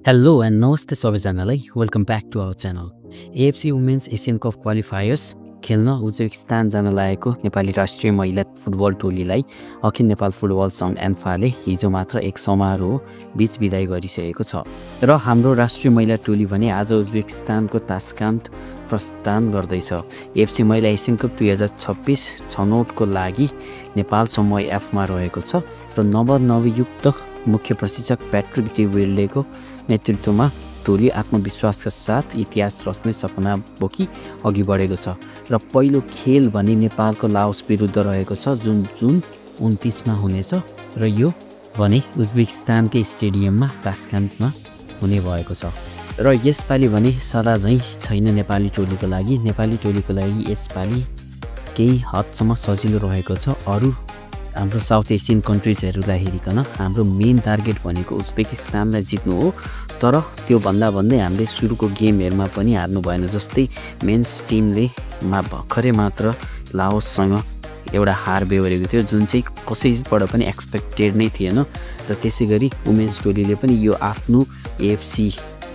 Hello and नमस्ते सबैजनालाई welcome back to our channel. AFC women's Asian cup qualifiers खेल्न Uzbekistan जान लागेको नेपाली राष्ट्रिय महिला फुटबल टोलीलाई अखिल नेपाल फुटबल सङ्घ एन्फाले हिजो मात्र एक समारोह बीच बिदाई गरिसकेको छ र हाम्रो राष्ट्रिय महिला टोली भने आज उज्बेकिस्तानको तास्कान्त प्रस्थान गर्दैछ। एएफसी महिला एसियन कप 2026 छनौटको लागि नेपाल समूह एफमा रहेको छ र नवनियुक्त मुख्य प्रशिक्षक प्याट्रिक डी विल्डेको नेतृत्वमा टोली आत्मविश्वासका साथ इतिहास रच्ने सपना बोकी अघि बढेको छ र पहिलो खेल भने नेपालको लाओस विरुद्ध रहेको छ जुन 29 हुनेछ र यो भने उज्बेकिस्तानकै स्टेडियममा तास्कान्तमा हुने भएको छ र यसपालि भने सदा झैँ छैन नेपाली टोलीको लागि यसपालि केही हदसम्म सजिलो रहेको छ। अरू हाम्रो साउथ एसियन कन्ट्रिजहरूलाई हेरिकन हाम्रो मेन टार्गेट भनेको उज्बेकिस्तानलाई जित्नु हो, तर त्यो भन्दा भन्दै हामीले सुरुको गेमहरुमा पनि हार्नु भएन। जस्तै मेन्स टिमले भर्खरै मात्र लाओससँग एउटा हार बेहोरेको थियो जुन चाहिँ कसैबाट पनि एक्सपेक्टेड नै थिएन र त्यसैगरी वुमेन्स टोलीले पनि यो आफ्नो एएफसी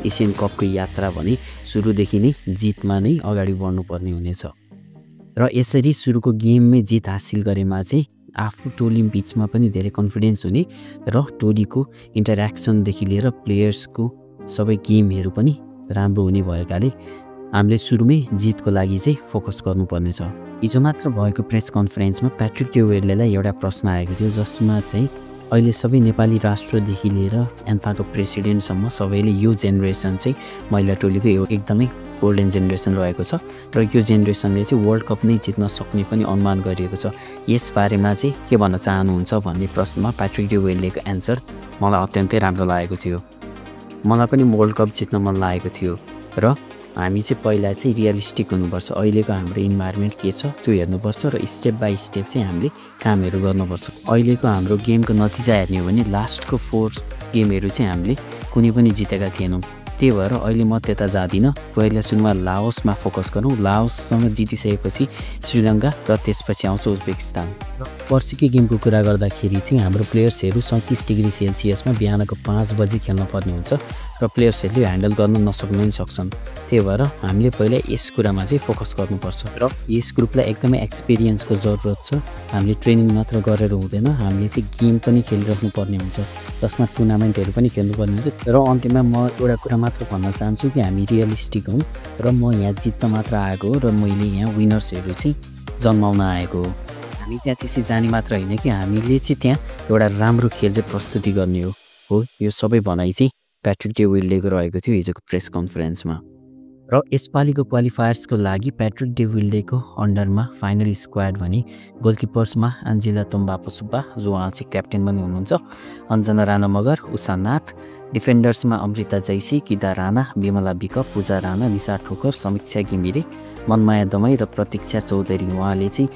एसियन कपको यात्रा भने सुरुदेखि नै जितमा नै अगाडि बढ्नुपर्ने हुनेछ र यसरी सुरुको गेममै जित हासिल गरेमा चाहिँ आफू टोली बीचमा पनि धेरै कन्फिडेन्स हुने र टोलीको इन्टरेक्सनदेखि लिएर प्लेयर्सको सबै गेमहरू पनि राम्रो हुने भएकाले हामीले सुरुमै जितको लागि चाहिँ फोकस गर्नुपर्नेछ। हिजो मात्र भएको प्रेस कन्फरेन्समा प्याट्रिक डी विल्डेलाई एउटा प्रश्न आएको थियो जसमा चाहिँ अहिले सबै नेपाली राष्ट्रदेखि लिएर एन्फाको प्रेसिडेन्टसम्म सबैले यो जेनेरेसन चाहिँ महिला टोलीको एकदमै गोल्डन जेनेरेसन रहेको छ र यो जेनेरेसनले चाहिँ वर्ल्ड कप नै जित्न सक्ने पनि अनुमान गरिएको छ। यसबारेमा चाहिँ के भन्न चाहनुहुन्छ भन्ने प्रश्नमा प्याट्रिक डी विल्डेको एन्सर मलाई अत्यन्तै राम्रो लागेको थियो। मलाई पनि वर्ल्ड कप जित्न मन लागेको थियो र हामी चाहिँ पहिला चाहिँ रियलिस्टिक हुनुपर्छ। अहिलेको हाम्रो इन्भाइरोमेन्ट के छ त्यो हेर्नुपर्छ र स्टेप बाई स्टेप चाहिँ हामीले कामहरू गर्नुपर्छ। अहिलेको हाम्रो गेमको नतिजा हेर्ने हो भने लास्टको 4 गेमहरू चाहिँ हामीले कुनै पनि जितेका थिएनौँ। त्यही भएर अहिले म त्यता जाँदिनँ, पहिला सुरुमा लाओसमा फोकस गरौँ। लाओससँग जितिसकेपछि श्रीलङ्का र त्यसपछि आउँछ उज्बेकिस्तान। र पर्सिकै गेमको कुरा गर्दाखेरि चाहिँ हाम्रो प्लेयर्सहरू 37 डिग्री सेल्सियसमा बिहानको 5 बजी खेल्न पर्ने हुन्छ र प्लेयर्सहरूले ह्यान्डल गर्न नसक्नु पनि सक्छन्। त्यही भएर हामीले पहिला यस कुरामा चाहिँ फोकस गर्नुपर्छ र यस ग्रुपलाई एकदमै एक्सपिरियन्सको जरुरत छ। हामीले ट्रेनिङ मात्र गरेर हुँदैन, हामीले चाहिँ गेम पनि खेलिराख्नु पर्ने हुन्छ, जसमा टुर्नामेन्टहरू पनि खेल्नुपर्ने हुन्छ। र अन्त्यमा म एउटा कुरा मात्र भन्न चाहन्छु कि हामी रियलिस्टिक हौँ र म यहाँ जित्न मात्र आएको हो र मैले यहाँ विनर्सहरू चाहिँ जन्माउन आएको हो। हामी त्यहाँ त्यसै जाने मात्र होइन कि हामीले चाहिँ त्यहाँ एउटा राम्रो खेल चाहिँ प्रस्तुति गर्ने हो। यो सबै भनाइ चाहिँ प्याट्रिक डी विल्डेको रहेको थियो हिजोको प्रेस कन्फरेन्समा। र यसपालिको क्वालिफायर्सको लागि प्याट्रिक डी विल्डेको अन्डरमा फाइनल स्क्वाड भने गोलकिपर्समा अन्जिला तोम्बापो सुब्बा जो उहाँ चाहिँ क्याप्टेन पनि हुनुहुन्छ, अन्जना राणा मगर, उषा नाथ, डिफेन्डर्समा अमृता जैसी, किदा राणा, विमला विक, पूजा राणा, निशा ठोकर, समीक्षा घिमिरे, मनमाया दमाई र प्रतीक्षा चौधरी। उहाँले चाहिँ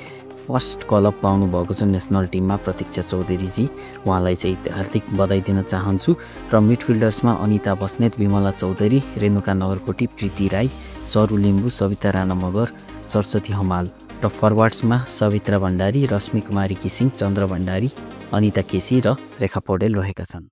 फर्स्ट कलअप पाउनु भएको छ नेसनल टिममा प्रतीक्षा चौधरीजी, उहाँलाई चाहिँ हार्दिक बधाई दिन चाहन्छु। र मिडफिल्डर्समा अनिता बस्नेत, विमला चौधरी, रेणुका नगरकोटी, प्रीति राई, सरू लिम्बू, सविता राणा मगर, सरस्वती हमाल र फरवार्ड्समा सवित्रा भण्डारी, रश्मि कुमारी किसिङ, चन्द्र भण्डारी, अनिता केसी र रेखा पौडेल रहेका छन्।